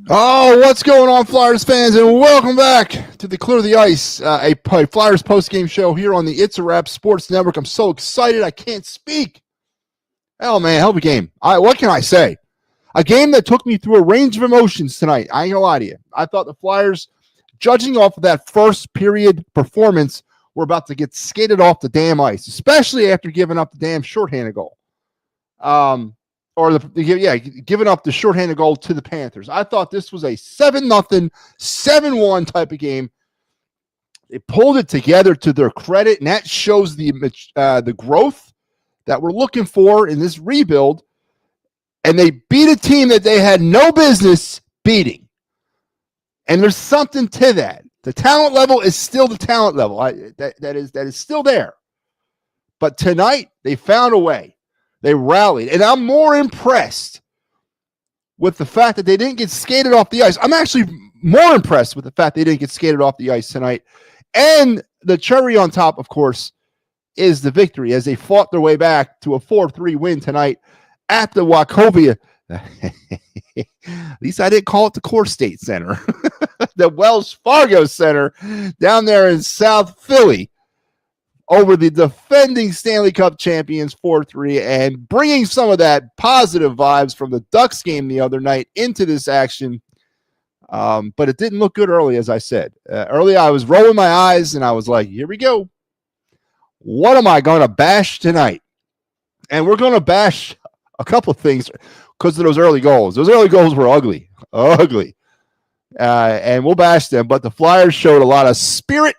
Oh, what's going on, Flyers fans, and welcome back to the Clear the Ice, a Flyers post-game show here on the It's a Wrap Sports Network. I'm so excited I can't speak. Oh, man, hell of a game. What can I say? A game that took me through a range of emotions tonight. I ain't gonna lie to you. I thought the Flyers, judging off of that first period performance, were about to get skated off the damn ice, especially after giving up the damn shorthanded goal. Giving up the shorthanded goal to the Panthers. I thought this was a 7-0, 7-1 type of game. They pulled it together to their credit, and that shows the growth that we're looking for in this rebuild. And they beat a team that they had no business beating. And there's something to that. The talent level is still the talent level. That is still there. But tonight, they found a way. They rallied. And I'm more impressed with the fact that they didn't get skated off the ice. I'm actually more impressed with the fact they didn't get skated off the ice tonight. And the cherry on top, of course, is the victory as they fought their way back to a 4-3 win tonight at the Wachovia. At least I didn't call it the Core State Center. The Wells Fargo Center down there in South Philly, over the defending Stanley Cup champions 4-3, and bringing some of that positive vibes from the Ducks game the other night into this action. But it didn't look good early, as I said. Early, I was rolling my eyes, and I was like, here we go. What am I going to bash tonight? And we're going to bash a couple of things because of those early goals. Those early goals were ugly. And we'll bash them. But the Flyers showed a lot of spirit,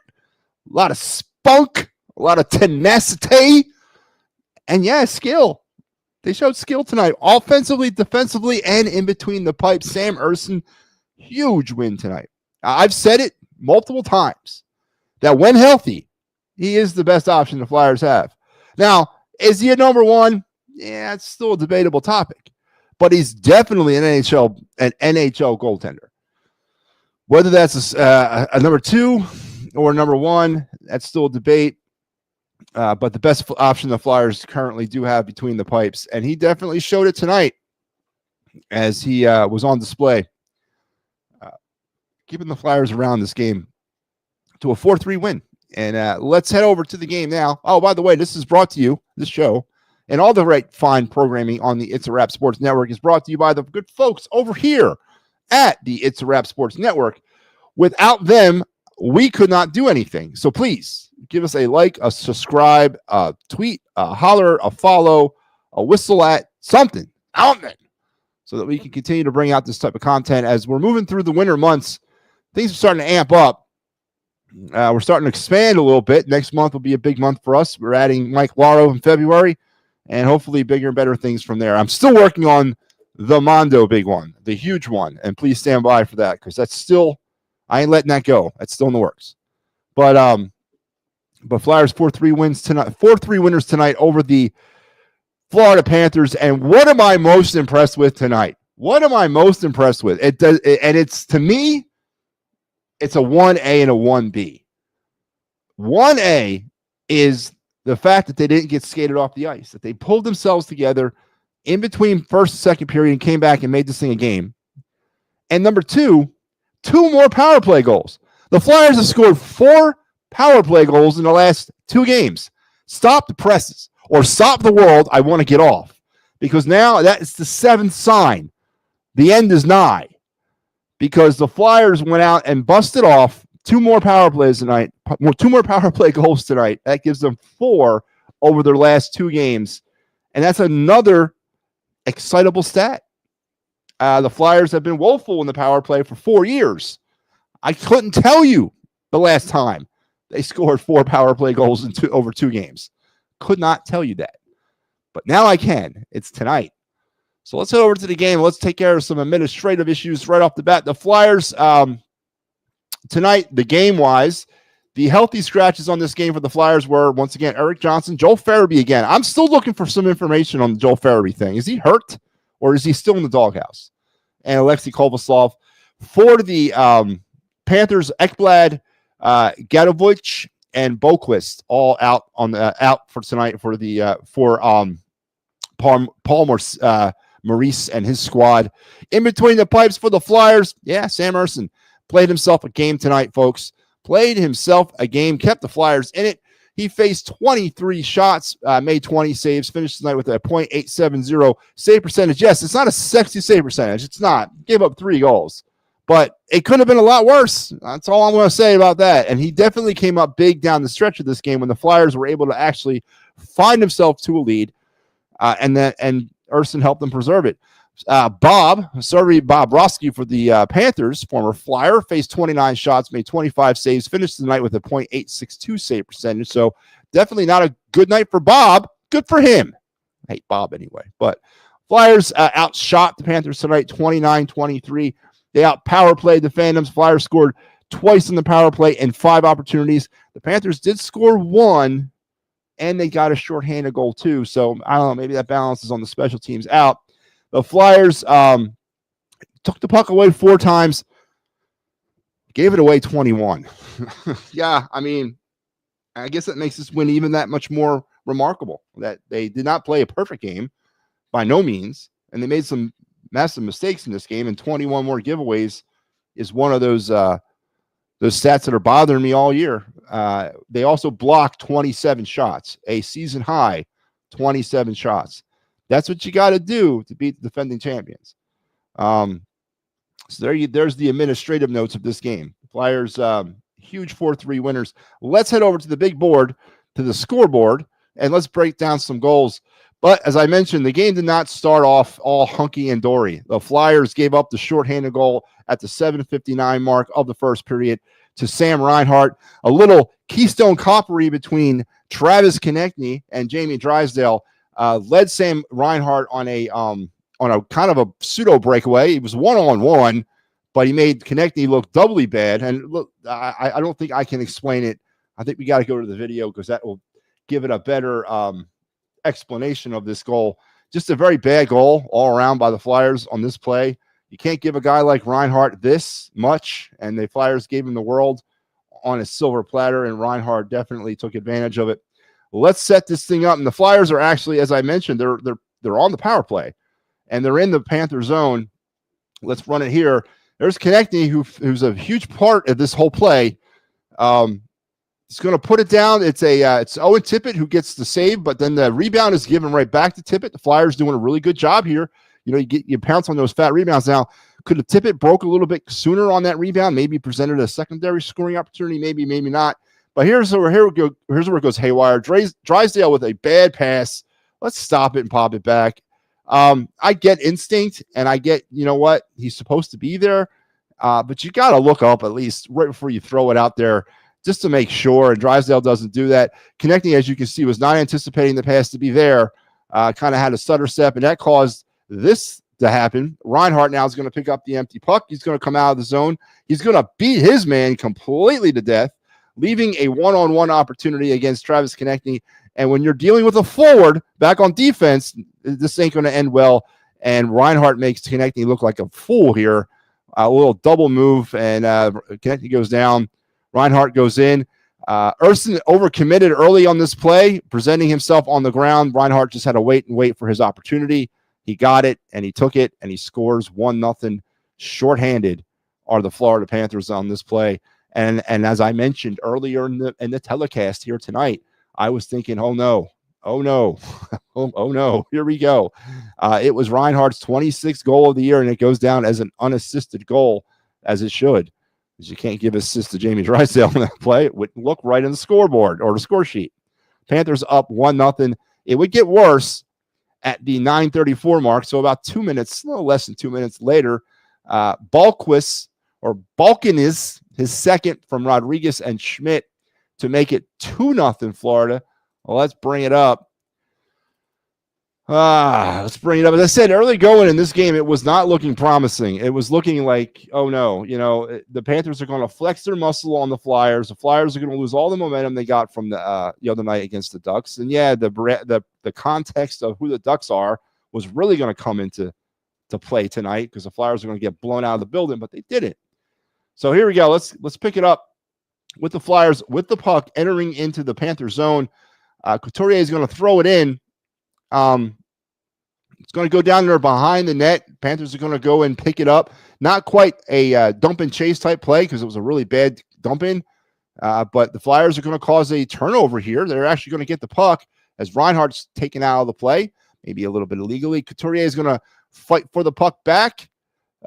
a lot of spunk, a lot of tenacity, and skill. They showed skill tonight, offensively, defensively, and in between the pipes. Sam Ersson, huge win tonight. I've said it multiple times that when healthy, he is the best option the Flyers have. Now, is he a number one? Yeah, it's still a debatable topic, but he's definitely an NHL goaltender. Whether that's a number two or a number one, that's still a debate. But the best option the Flyers currently do have between the pipes, and he definitely showed it tonight as he was on display, keeping the Flyers around this game to a 4-3 win. And let's head over to the game now. Oh, by the way, this is brought to you, this show, and all the right fine programming on the It's a Wrap Sports Network is brought to you by the good folks over here at the It's a Wrap Sports Network. Without them, we could not do anything. So please give us a like, a subscribe, a tweet, a holler, a follow, a whistle at something, so that we can continue to bring out this type of content. As we're moving through the winter months, things are starting to amp up. We're starting to expand a little bit. Next month will be a big month for us. We're adding Mike Laro in February, and hopefully bigger and better things from there. I'm still working on the Mondo big one, the huge one, and please stand by for that, because that's still, I ain't letting that go. That's still in the works. But Flyers 4-3 wins tonight. 4-3 winners tonight over the Florida Panthers. And what am I most impressed with tonight? What am I most impressed with? It's to me, it's a 1A and a 1B. 1A is the fact that they didn't get skated off the ice, that they pulled themselves together in between first and second period and came back and made this thing a game. And number two more power play goals. The Flyers have scored 4 power play goals in the last 2 games. Stop the presses or stop the world. I want to get off, because now that's the 7th sign. The end is nigh, because the Flyers went out and busted off 2 more power plays tonight, 2 more power play goals tonight. That gives them 4 over their last 2 games. And that's another excitable stat. The Flyers have been woeful in the power play for 4 years. I couldn't tell you the last time they scored 4 power play goals in over 2 games. Could not tell you that. But now I can. It's tonight. So let's head over to the game. Let's take care of some administrative issues right off the bat. The Flyers, tonight, the game-wise, the healthy scratches on this game for the Flyers were, once again, Eric Johnson, Joel Farabee again. I'm still looking for some information on the Joel Farabee thing. Is he hurt, or is he still in the doghouse? And Alexei Kovaslov. For the Panthers, Ekblad, Gadovich, and Boquist all out for tonight for the Paul Maurice and his squad. In between the pipes for the Flyers, yeah, Sam Ersson played himself a game tonight, folks. Played himself a game, kept the Flyers in it. He faced 23 shots, made 20 saves, finished tonight with a .870 save percentage. Yes, it's not a sexy save percentage. It's not. Gave up 3 goals. But it could have been a lot worse. That's all I'm going to say about that. And he definitely came up big down the stretch of this game when the Flyers were able to actually find himself to a lead, and Ersson helped them preserve it. Bob Roski for the Panthers, former Flyer, faced 29 shots, made 25 saves, finished the night with a .862 save percentage. So definitely not a good night for Bob. Good for him. I hate Bob anyway. But Flyers outshot the Panthers tonight, 29-23. They out-power played the Phantoms. Flyers scored twice in the power play and 5 opportunities. The Panthers did score 1, and they got a shorthanded goal too. So, I don't know, maybe that balance is on the special teams out. The Flyers took the puck away 4 times, gave it away 21. Yeah, I mean, I guess that makes this win even that much more remarkable, that they did not play a perfect game by no means, and they made some massive mistakes in this game, and 21 more giveaways is one of those stats that are bothering me all year. They also blocked 27 shots, a season high 27 shots. That's what you got to do to beat the defending champions. So there's the administrative notes of this game. Flyers, huge 4-3 winners. Let's head over to the big board, to the scoreboard, and let's break down some goals. But as I mentioned, the game did not start off all hunky and dory. The Flyers gave up the shorthanded goal at the 7:59 mark of the first period to Sam Reinhart. A little Keystone Coppery between Travis Konechny and Jamie Drysdale led Sam Reinhart on a kind of a pseudo breakaway. It was 1-on-1, but he made Konechny look doubly bad. And look, I don't think I can explain it. I think we got to go to the video because that will give it a better explanation of this goal. Just a very bad goal all around by the Flyers on this play. You can't give a guy like Reinhart this much, and the Flyers gave him the world on a silver platter, and Reinhart definitely took advantage of it. Let's set this thing up, and the Flyers are actually, as I mentioned, they're on the power play, and they're in the Panther zone. Let's run it here. There's Konechny, who's a huge part of this whole play. He's going to put it down. It's Owen Tippett who gets the save, but then the rebound is given right back to Tippett. The Flyers doing a really good job here. You know, you pounce on those fat rebounds. Now, could have Tippett broke a little bit sooner on that rebound? Maybe presented a secondary scoring opportunity. Maybe not. But here's where it goes haywire. Drysdale with a bad pass. Let's stop it and pop it back. I get instinct, and I get, you know what, he's supposed to be there. But you got to look up at least right before you throw it out there, just to make sure, and Drysdale doesn't do that. Konechny, as you can see, was not anticipating the pass to be there, kind of had a stutter step, and that caused this to happen. Reinhart now is going to pick up the empty puck. He's going to come out of the zone. He's going to beat his man completely to death, leaving a one-on-one opportunity against Travis Konechny. And when you're dealing with a forward back on defense, this ain't going to end well, and Reinhart makes Konechny look like a fool here. A little double move, and Konechny goes down. Reinhart goes in. Ersson overcommitted early on this play, presenting himself on the ground. Reinhart just had to wait for his opportunity. He got it, and he took it, and he scores 1-0. Shorthanded are the Florida Panthers on this play. And as I mentioned earlier in the telecast here tonight, I was thinking, oh no, oh no, here we go. It was Reinhart's 26th goal of the year, and it goes down as an unassisted goal, as it should. Because you can't give assist to Jamie Drysdale in that play. It would look right in the scoreboard or the score sheet. Panthers up 1-0. It would get worse at the 9:34 mark, so about 2 minutes, a little less than 2 minutes later, Balquist, his second from Rodriguez and Schmidt to make it 2-0 Florida. Well, let's bring it up. As I said, early going in this game, it was not looking promising. It was looking like, oh no, the Panthers are going to flex their muscle on the Flyers. The Flyers are going to lose all the momentum they got from the other night against the Ducks. And yeah, the context of who the Ducks are was really going to come into play tonight, because the Flyers are going to get blown out of the building, but they didn't. So here we go. Let's pick it up with the Flyers with the puck entering into the Panther zone. Couturier is going to throw it in. It's going to go down there behind the net. Panthers are going to go and pick it up. Not quite a dump and chase type play because it was a really bad dump in. But the Flyers are going to cause a turnover here. They're actually going to get the puck as Reinhardt's taken out of the play, maybe a little bit illegally. Couturier is going to fight for the puck back.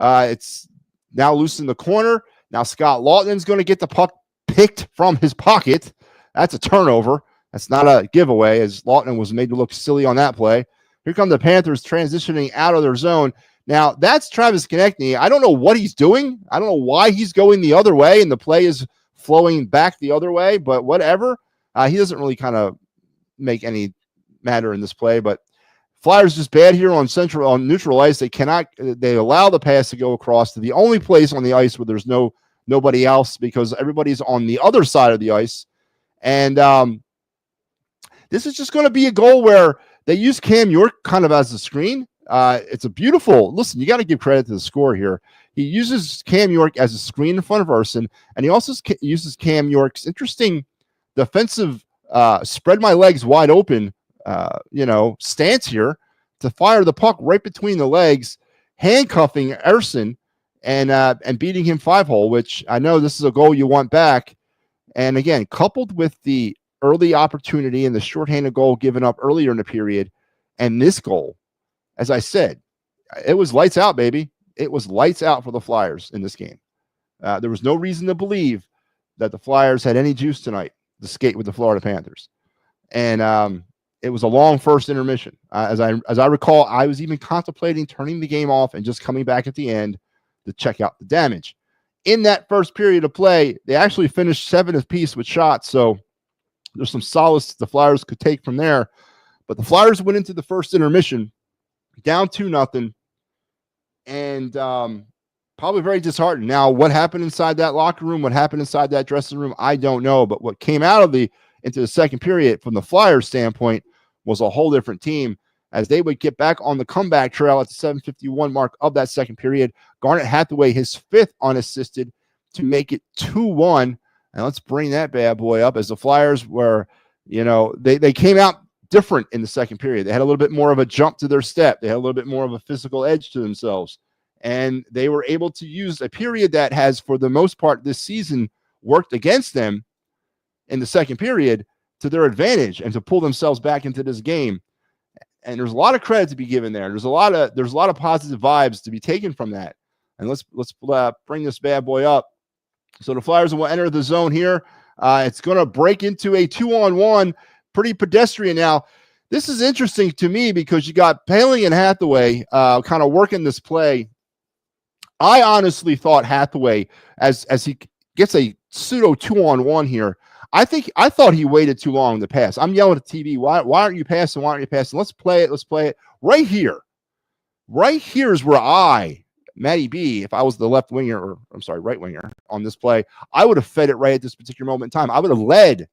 It's now loose in the corner. Now Scott Laughton's going to get the puck picked from his pocket. That's a turnover. That's not a giveaway, as Laughton was made to look silly on that play. Here come the Panthers transitioning out of their zone. Now, that's Travis Konechny. I don't know what he's doing. I don't know why he's going the other way, and the play is flowing back the other way, but whatever. He doesn't really kind of make any matter in this play, but Flyers just bad here on neutral ice. They allow the pass to go across to the only place on the ice where there's nobody else because everybody's on the other side of the ice. And this is just going to be a goal where they use Cam York kind of as a screen. It's a beautiful, listen, you got to give credit to the scorer here. He uses Cam York as a screen in front of Erson, and he also uses Cam York's interesting defensive spread my legs wide open stance here to fire the puck right between the legs, handcuffing Erson and beating him 5-hole, which I know this is a goal you want back. And again, coupled with the early opportunity and the shorthanded goal given up earlier in the period and this goal, as I said, it was lights out, baby. It was lights out for the Flyers in this game. There was no reason to believe that the Flyers had any juice tonight to skate with the Florida Panthers. And it was a long first intermission. As I recall, I was even contemplating turning the game off and just coming back at the end to check out the damage. In that first period of play, they actually finished 7 apiece with shots, so there's some solace the Flyers could take from there. But the Flyers went into the first intermission down 2-0, and probably very disheartened. Now, what happened inside that locker room, what happened inside that dressing room, I don't know. But what came out of into the second period from the Flyers standpoint was a whole different team as they would get back on the comeback trail at the 7:51 mark of that second period. Garnet Hathaway, his 5th unassisted to make it 2-1. And let's bring that bad boy up as the Flyers were, they came out different in the second period. They had a little bit more of a jump to their step. They had a little bit more of a physical edge to themselves. And they were able to use a period that has, for the most part this season, worked against them in the second period to their advantage and to pull themselves back into this game. And there's a lot of credit to be given there. There's a lot of positive vibes to be taken from that. And let's bring this bad boy up. So the Flyers will enter the zone here. It's going to break into a 2-on-1, pretty pedestrian. Now, this is interesting to me because you got Poehling and Hathaway kind of working this play. I honestly thought Hathaway, as he gets a pseudo 2-on-1 here, I thought he waited too long to pass. I'm yelling at the TV, why aren't you passing? Why aren't you passing? Let's play it. Right here. Right here is where Matty B, if I was the right winger on this play, I would have fed it right at this particular moment in time. I would have led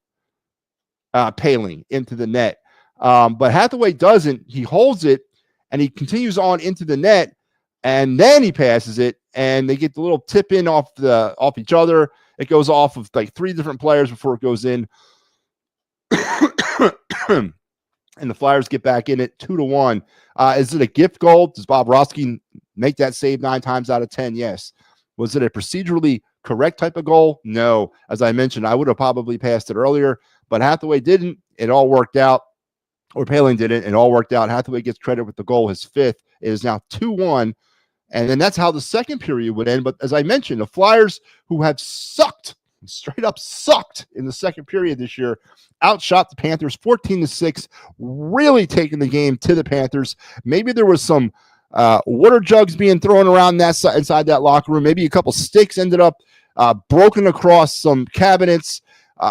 Poehling into the net. But Hathaway doesn't. He holds it, and he continues on into the net, and then he passes it, and they get the little tip in off each other. It goes off of like 3 different players before it goes in. And the Flyers get back in it 2-1. Is it a gift goal? Does Bob Roski make that save 9 times out of 10? Yes. Was it a procedurally correct type of goal? No. As I mentioned, I would have probably passed it earlier, but Hathaway didn't. It all worked out. Or Poehling didn't. It all worked out. Hathaway gets credit with the goal, his 5th. It is now 2-1. And then that's how the second period would end. But as I mentioned, the Flyers, who have straight up sucked in the second period this year, outshot the Panthers 14-6, really taking the game to the Panthers. Maybe there was some water jugs being thrown around inside that locker room. Maybe a couple sticks ended up broken across some cabinets.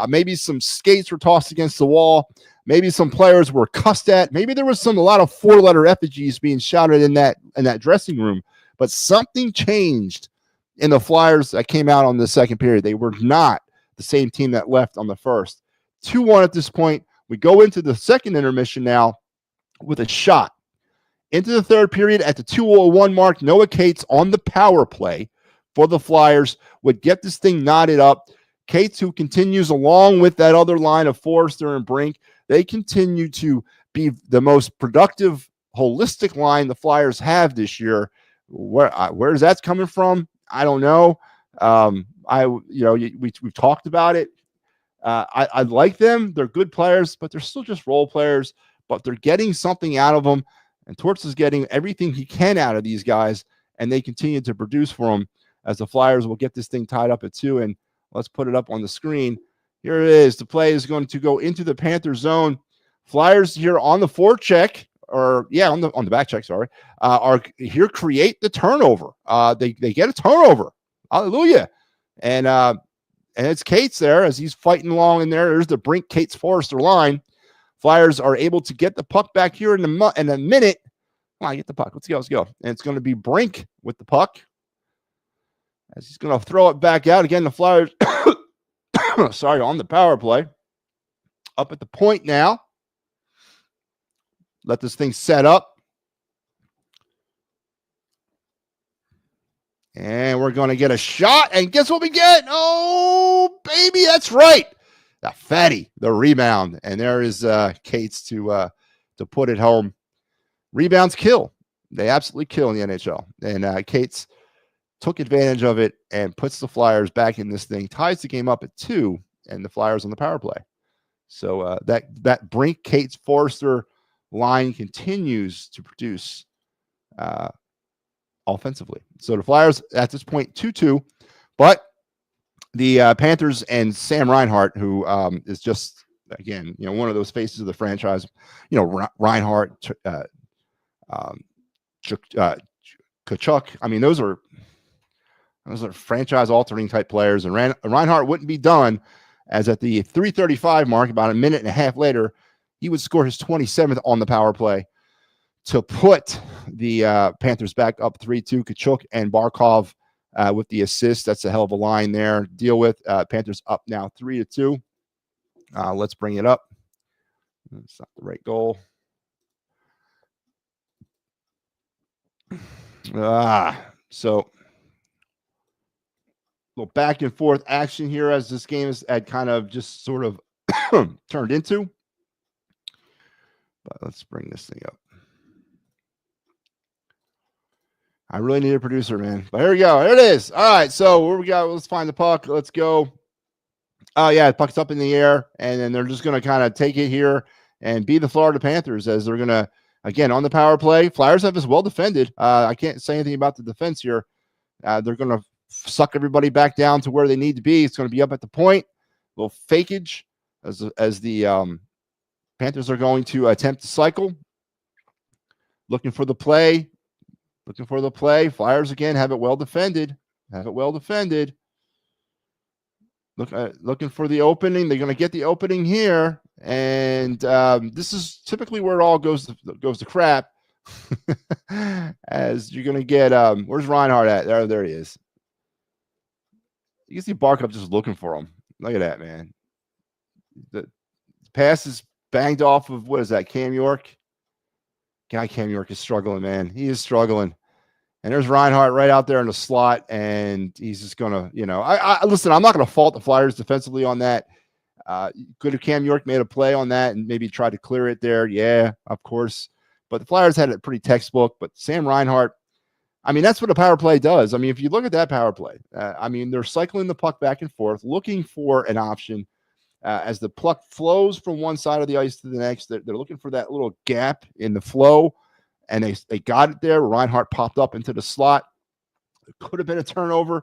Maybe some skates were tossed against the wall. Maybe some players were cussed at. Maybe there was a lot of 4-letter effigies being shouted in that dressing room. But something changed in the Flyers that came out on the second period. They were not the same team that left on the first. 2-1 at this point. We go into the second intermission now with a shot. Into the third period at the 2:01 mark, Noah Cates on the power play for the Flyers would get this thing knotted up. Cates, who continues along with that other line of Forrester and Brink, they continue to be the most productive holistic line the Flyers have this year. Where's that coming from? I don't know. We've talked about it. I like them. They're good players, but they're still just role players. But they're getting something out of them, and Torts is getting everything he can out of these guys, and they continue to produce for him. As the Flyers will get this thing tied up at 2, and let's put it up on the screen. Here it is. The play is going to go into the Panther zone. Flyers here on the forecheck, on the back check, sorry, are here create the turnover. They get a turnover. Hallelujah. And it's Cates there as he's fighting along in there. There's the Brink Cates Forrester line. Flyers are able to get the puck back here in a minute. Come on, get the puck. Let's go. And it's going to be Brink with the puck as he's going to throw it back out. Again, the Flyers, on the power play. Up at the point now. Let this thing set up. And we're going to get a shot. And guess what we get? Oh, baby, that's right. The fatty, the rebound. And there is Cates to put it home. Rebounds kill. They absolutely kill in the NHL. And Cates took advantage of it and puts the Flyers back in this thing. Ties the game up at 2, and the Flyers on the power play. So that Brink, Cates, Forrester line continues to produce offensively. So the Flyers at this point 2-2, but the Panthers and Sam Reinhart, who is just, again, one of those faces of the franchise, Reinhart, Tkachuk. I mean, those are franchise altering type players, and Reinhart wouldn't be done as at the 3:35 mark, about a minute and a half later, he would score his 27th on the power play to put the Panthers back up 3-2. Tkachuk and Barkov with the assist. That's a hell of a line there to deal with. Panthers up now 3-2. Let's bring it up. That's not the right goal. So a little back and forth action here as this game had kind of just sort of turned into. But let's bring this thing up. I really need a producer, man. But here we go. Here it is. All right. So where we got? Let's find the puck. Let's go. Oh, yeah. The puck's up in the air. And then they're just going to kind of take it here and be the Florida Panthers as they're going to, again, on the power play. Flyers have this well defended. I can't say anything about the defense here. They're going to suck everybody back down to where they need to be. It's going to be up at the point. A little fakeage as the Panthers are going to attempt to cycle. Looking for the play. Flyers again have it well defended. Looking for the opening. They're going to get the opening here, and this is typically where it all goes to crap. As you're going to get where's Reinhart at? There he is. You can see Barkov just looking for him. Look at that, man. The pass is banged off of, what is that, Cam York? Cam York is struggling, man. He is struggling. And there's Reinhart right out there in the slot, and he's just going to, listen, I'm not going to fault the Flyers defensively on that. Could have Cam York made a play on that and maybe tried to clear it there? Yeah, of course. But the Flyers had it pretty textbook. But Sam Reinhart, I mean, that's what a power play does. I mean, if you look at that power play, they're cycling the puck back and forth, looking for an option. As the puck flows from one side of the ice to the next, they're looking for that little gap in the flow, and they got it there. Reinhart popped up into the slot. It could have been a turnover.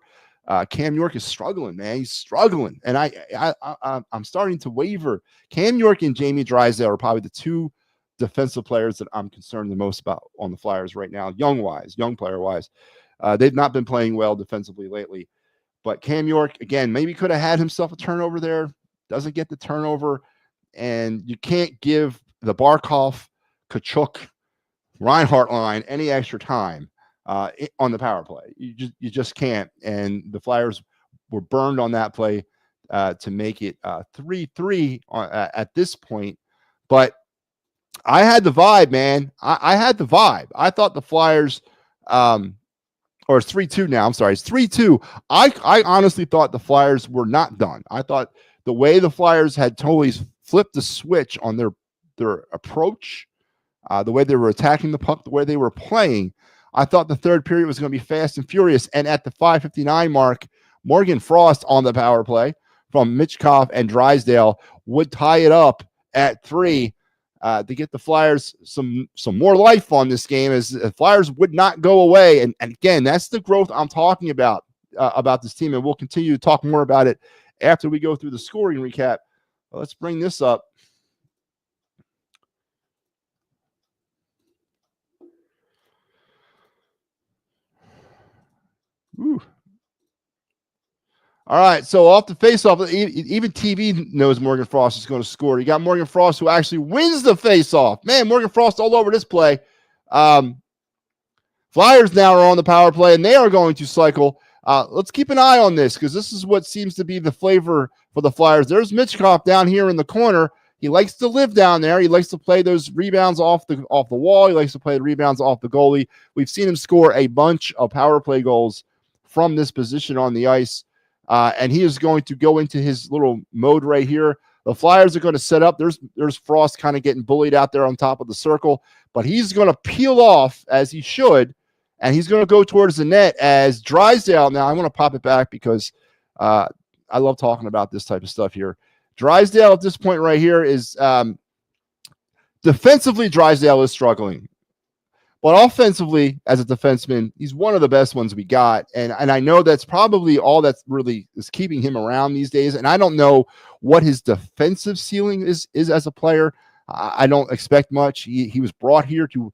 Cam York is struggling, man. He's struggling, and I'm starting to waver. Cam York and Jamie Drysdale are probably the two defensive players that I'm concerned the most about on the Flyers right now, young player-wise. They've not been playing well defensively lately. But Cam York, again, maybe could have had himself a turnover there. Doesn't get the turnover, and you can't give the Barkov, Tkachuk, Reinhart line any extra time on the power play. You just can't. And the Flyers were burned on that play to make it 3-3 at this point. But I had the vibe, man. I had the vibe. I thought the Flyers, or it's 3-2 now. I'm sorry, it's 3-2. I honestly thought the Flyers were not done. I thought the way the Flyers had totally flipped the switch on their approach The way they were attacking the puck, the way they were playing, I thought the third period was going to be fast and furious. And at the 5:59 mark, Morgan Frost on the power play from Michkov and Drysdale would tie it up at 3 to get the Flyers some more life on this game, as the Flyers would not go away. And again, that's the growth I'm talking about this team, and we'll continue to talk more about it after we go through the scoring recap. Let's bring this up. Ooh. All right, so off the faceoff, even TV knows Morgan Frost is going to score. You got Morgan Frost, who actually wins the faceoff. Man, Morgan Frost all over this play. Flyers now are on the power play, and they are going to cycle. Let's keep an eye on this, because this is what seems to be the flavor for the Flyers. There's Michkov down here in the corner. He likes to live down there. He likes to play those rebounds off the wall. He likes to play the rebounds off the goalie. We've seen him score a bunch of power play goals from this position on the ice. And he is going to go into his little mode right here. The Flyers are going to set up. There's Frost kind of getting bullied out there on top of the circle, but he's going to peel off, as he should, and he's going to go towards the net as Drysdale. Now, I want to pop it back because I love talking about this type of stuff here. Drysdale at this point right here is defensively, Drysdale is struggling. But offensively, as a defenseman, he's one of the best ones we got. And I know that's probably all that really is keeping him around these days. And I don't know what his defensive ceiling is as a player. I don't expect much. He was brought here to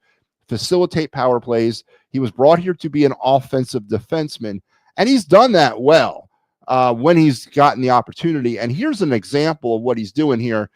facilitate power plays. He was brought here to be an offensive defenseman. And he's done that well when he's gotten the opportunity. And here's an example of what he's doing here.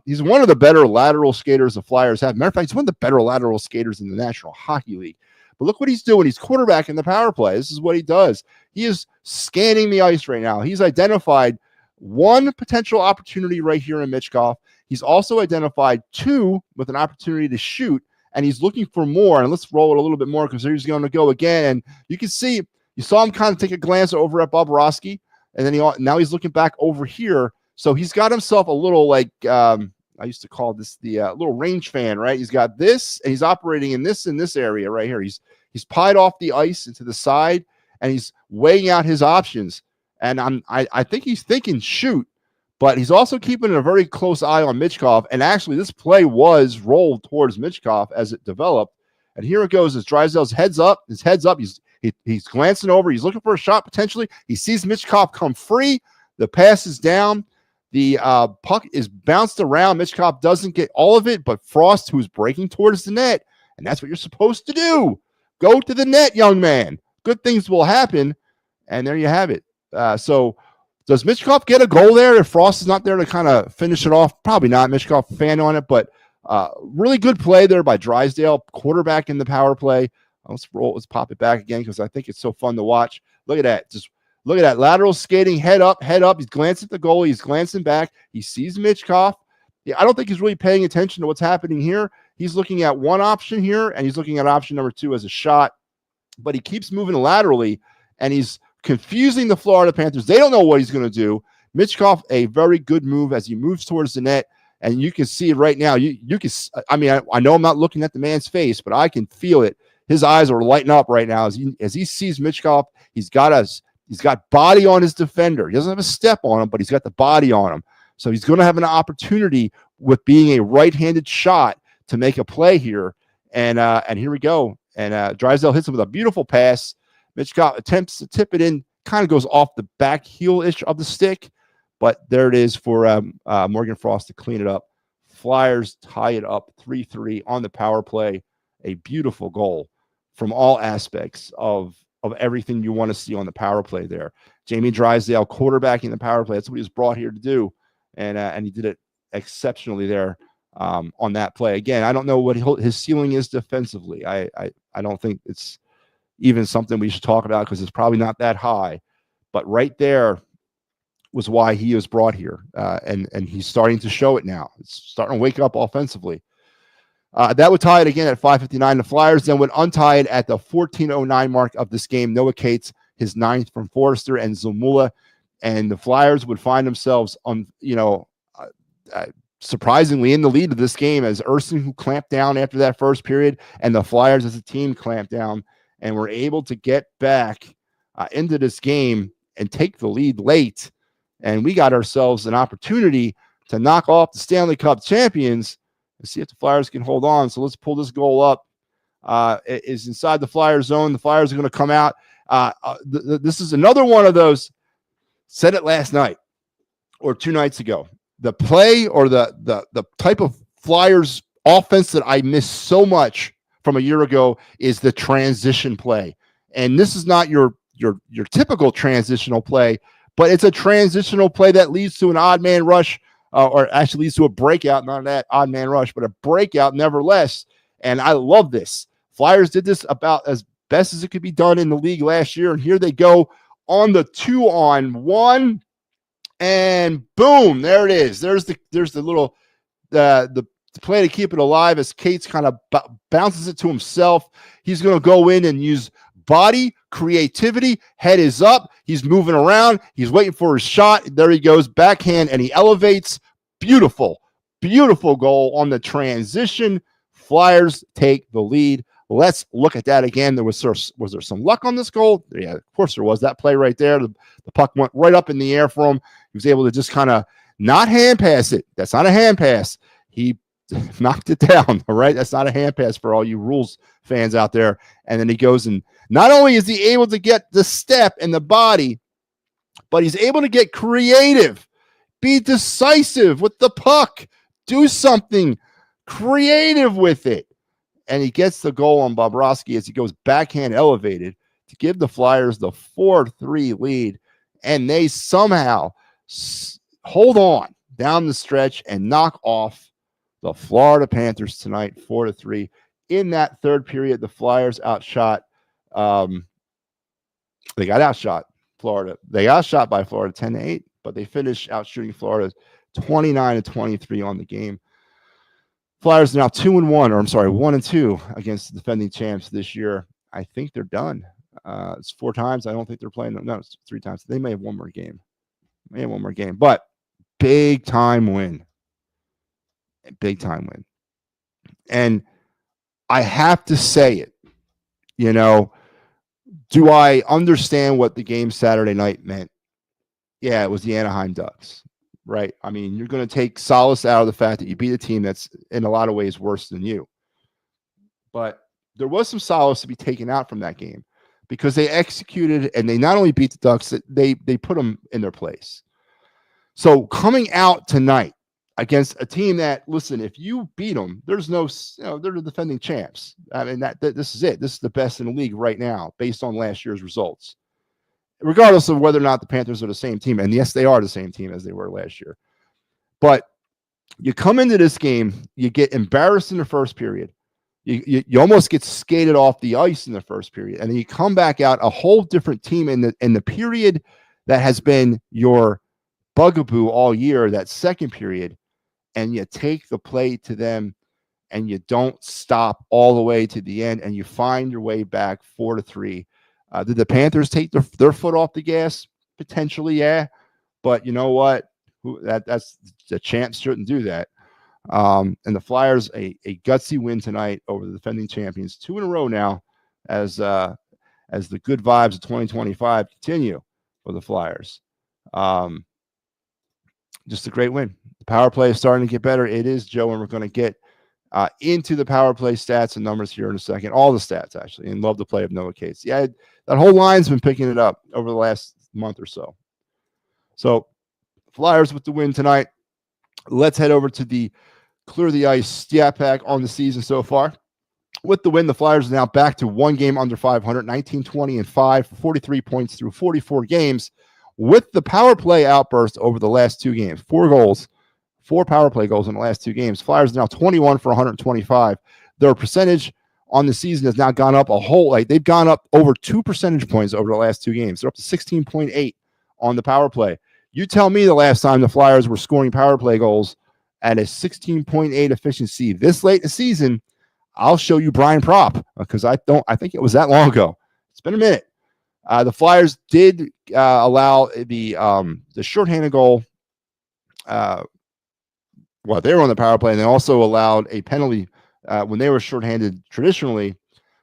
He's one of the better lateral skaters the Flyers have. Matter of fact, he's one of the better lateral skaters in the National Hockey League. But look what he's doing. He's quarterbacking the power play. This is what he does. He is scanning the ice right now. He's identified one potential opportunity right here in Michkov. He's also identified 2 with an opportunity to shoot, and he's looking for more. And let's roll it a little bit more, because he's going to go again. And you can see, you saw him kind of take a glance over at Bobrovsky, and then now he's looking back over here. So he's got himself a little, like, I used to call this the little range fan, right? He's got this, and he's operating in this area right here. He's pied off the ice into the side, and he's weighing out his options. And I think he's thinking shoot, but he's also keeping a very close eye on Michkov. And actually, this play was rolled towards Michkov as it developed. And here it goes as Drysdale's heads up. His head's up. He's glancing over. He's looking for a shot potentially. He sees Michkov come free. The pass is down. The puck is bounced around. Michkov doesn't get all of it, but Frost, who's breaking towards the net, and that's what you're supposed to do. Go to the net, young man. Good things will happen, and there you have it. So does Michkov get a goal there if Frost is not there to kind of finish it off? Probably not. Michkov fan on it, but really good play there by Drysdale, quarterback in the power play. Let's pop it back again, because I think it's so fun to watch. Look at that. Just look at that lateral skating, head up. He's glancing at the goalie. He's glancing back. He sees Michkov. Yeah, I don't think he's really paying attention to what's happening here. He's looking at one option here, and he's looking at option number 2 as a shot. But he keeps moving laterally, and he's confusing the Florida Panthers. They don't know what he's going to do. Michkov, a very good move as he moves towards the net, and you can see it right now. You can. I mean, I know I'm not looking at the man's face, but I can feel it. His eyes are lighting up right now as he sees Michkov. He's got body on his defender. He doesn't have a step on him, but he's got the body on him. So he's going to have an opportunity with being a right-handed shot to make a play here. And here we go. And Drysdale hits him with a beautiful pass. Michkov attempts to tip it in, kind of goes off the back heel-ish of the stick. But there it is for Morgan Frost to clean it up. Flyers tie it up 3-3 on the power play. A beautiful goal from all aspects of everything you want to see on the power play there. Jamie Drysdale quarterbacking the power play. That's what he was brought here to do. And he did it exceptionally there on that play. Again, I don't know what his ceiling is defensively. I don't think it's even something we should talk about, because it's probably not that high. But right there was why he was brought here. And he's starting to show it now. It's starting to wake up offensively. That would tie it again at 5:59. The Flyers then would untie it at the 14:09 mark of this game. Noah Cates, his 9th from Forrester and Zamula, and the Flyers would find themselves on, surprisingly in the lead of this game as Erskine, who clamped down after that first period, and the Flyers as a team clamped down and were able to get back into this game and take the lead late. And we got ourselves an opportunity to knock off the Stanley Cup champions and see if the Flyers can hold on. So let's pull this goal up. It is inside the Flyers zone. The Flyers are going to come out. This is another one of those, said it last night or 2 nights ago. The play or the type of Flyers offense that I miss so much from a year ago is the transition play. And this is not your typical transitional play, but it's a transitional play that leads to an odd man rush, or actually leads to a breakout, not that odd man rush, but a breakout nevertheless. And I love this. Flyers did this about as best as it could be done in the league last year. And here they go on the 2-on-1. And boom, there it is. There's the little the play to keep it alive as Cates kind of bounces it to himself. He's going to go in and use body, creativity, head is up. He's moving around. He's waiting for his shot. There he goes, backhand, and he elevates. Beautiful, beautiful goal on the transition. Flyers take the lead. Let's look at that again. Was there some luck on this goal? Yeah, of course there was. That play right there, the puck went right up in the air for him. He was able to just kind of not hand pass it. That's not a hand pass. He knocked it down, all right? That's not a hand pass for all you rules fans out there. And then he goes, and not only is he able to get the step and the body, but he's able to get creative, be decisive with the puck, do something creative with it. And he gets the goal on Bobrovsky as he goes backhand elevated to give the Flyers the 4-3 lead. And they somehow hold on down the stretch and knock off the Florida Panthers tonight, 4-3. In that third period, the Flyers outshot. They got outshot Florida. They got shot by Florida 10-8, but they finished out shooting Florida 29-23 on the game. Flyers are now 2-1, or I'm sorry, 1-2 against the defending champs this year. I think they're done. It's 4 times. I don't think they're playing. No, it's 3 times. They may have one more game. But big time win. Big time win. And I have to say it, do I understand what the game Saturday night meant? Yeah, it was the Anaheim Ducks. Right. I mean, you're going to take solace out of the fact that you beat a team that's in a lot of ways worse than you. But there was some solace to be taken out from that game because they executed, and they not only beat the Ducks, they put them in their place. So coming out tonight against a team that, listen, if you beat them, there's no, they're the defending champs. I mean, this is it. This is the best in the league right now based on last year's results, regardless of whether or not the Panthers are the same team. And yes, they are the same team as they were last year. But you come into this game, you get embarrassed in the first period. You almost get skated off the ice in the first period. And then you come back out a whole different team in the period that has been your bugaboo all year, that second period, and you take the play to them and you don't stop all the way to the end and you find your way back 4-3. Did the Panthers take their foot off the gas? Potentially, yeah. But you know what? That's the champs shouldn't do that. And the Flyers, a gutsy win tonight over the defending champions, 2 in a row now, as the good vibes of 2025 continue for the Flyers. Just a great win. The power play is starting to get better. It is, Joe, and we're going to get into the power play stats and numbers here in a second. All the stats, actually, and love the play of Noah Cates. Yeah, that whole line's been picking it up over the last month or so. So, Flyers with the win tonight. Let's head over to the Clear the Ice stat pack on the season so far. With the win, the Flyers are now back to 1 game under 500, 19-20-5, 43 points through 44 games. With the power play outburst over the last 2 games, 4 goals, 4 power play goals in the last 2 games. Flyers are now 21 for 125. Their percentage on the season has now gone up they've gone up over 2 percentage points over the last 2 games. They're up to 16.8 on the power play. You tell me the last time the Flyers were scoring power play goals at a 16.8 efficiency this late in the season. I'll show you Brian Propp because I think it was that long ago. It's been a minute. The Flyers did allow the shorthanded goal Well, they were on the power play, and they also allowed a penalty when they were shorthanded traditionally.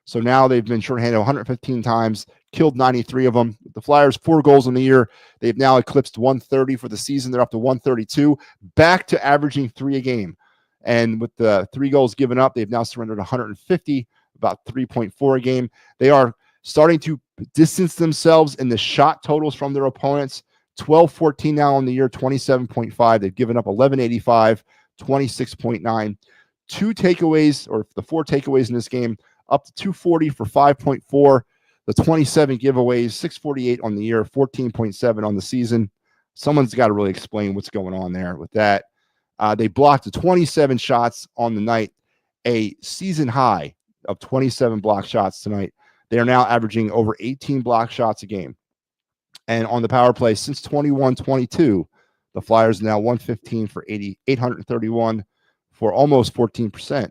So now they've been shorthanded 115 times, killed 93 of them. The Flyers, 4 goals in the year. They've now eclipsed 130 for the season. They're up to 132, back to averaging 3 a game. And with the 3 goals given up, they've now surrendered 150, about 3.4 a game. They are starting to distance themselves in the shot totals from their opponents. 12-14 now on the year, 27.5. They've given up 1185, 26.9. 2 takeaways, or the 4 takeaways in this game, up to 240 for 5.4. The 27 giveaways, 648 on the year, 14.7 on the season. Someone's got to really explain what's going on there with that. They blocked 27 shots on the night, a season high of 27 block shots tonight. They are now averaging over 18 block shots a game. And on the power play, since 21-22, the Flyers are now 115 for 831 for almost 14%.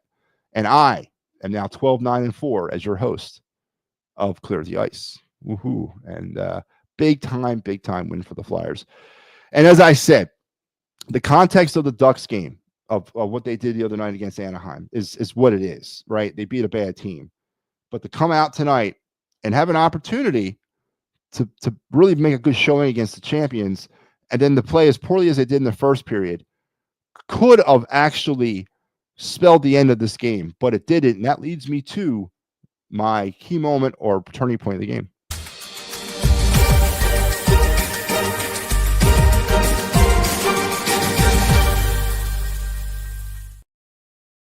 And I am now 12-9-4 as your host of Clear the Ice. Woohoo. And big time win for the Flyers. And as I said, the context of the Ducks game, of what they did the other night against Anaheim, is what it is, right? They beat a bad team. But to come out tonight and have an opportunity to really make a good showing against the champions, and then to play as poorly as they did in the first period, could have actually spelled the end of this game, but it didn't. And that leads me to my key moment or turning point of the game.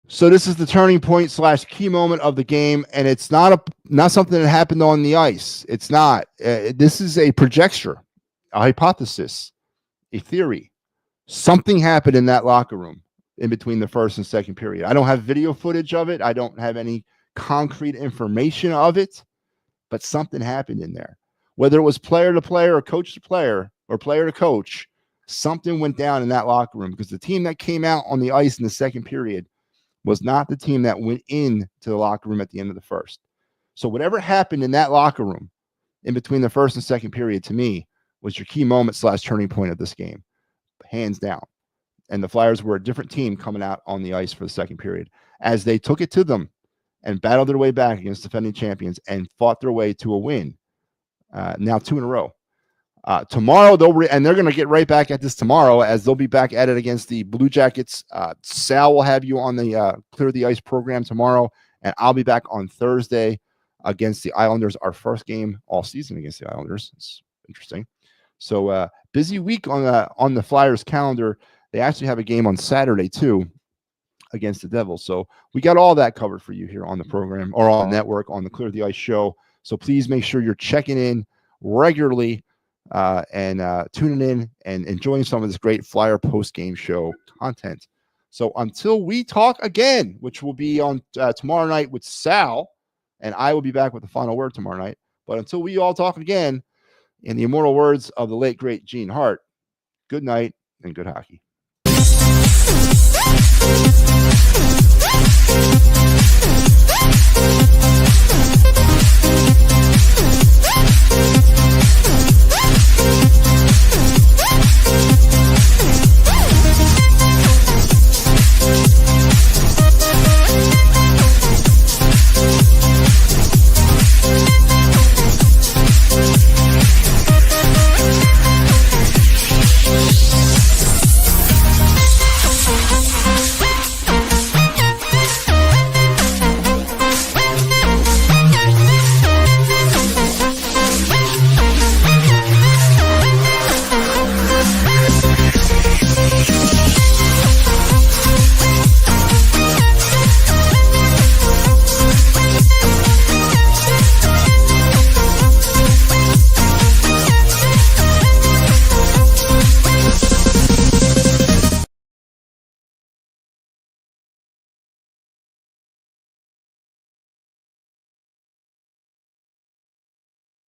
So this is the turning point / key moment of the game, and it's not something that happened on the ice. It's not. This is a projecture, a hypothesis, a theory. Something happened in that locker room in between the first and second period. I don't have video footage of it. I don't have any concrete information of it, but something happened in there. Whether it was player to player or coach to player or player to coach, something went down in that locker room, because the team that came out on the ice in the second period was not the team that went into the locker room at the end of the first. So whatever happened in that locker room in between the first and second period, to me, was your key moment / turning point of this game, hands down. And the Flyers were a different team coming out on the ice for the second period, as they took it to them and battled their way back against defending champions and fought their way to a win. Now 2 in a row. Tomorrow, they're going to get right back at this tomorrow, as they'll be back at it against the Blue Jackets. Sal will have you on the Clear the Ice program tomorrow, and I'll be back on Thursday against the Islanders, our first game all season against the Islanders. It's interesting. So busy week on the Flyers calendar. They actually have a game on Saturday too against the Devils. So we got all that covered for you here on the program, or on the network, on the Clear the Ice show. So please make sure you're checking in regularly and tuning in and enjoying some of this great Flyer post-game show content. So until we talk again, which will be on tomorrow night with Sal, and I will be back with the final word tomorrow night. But until we all talk again, in the immortal words of the late, great Gene Hart, good night and good hockey.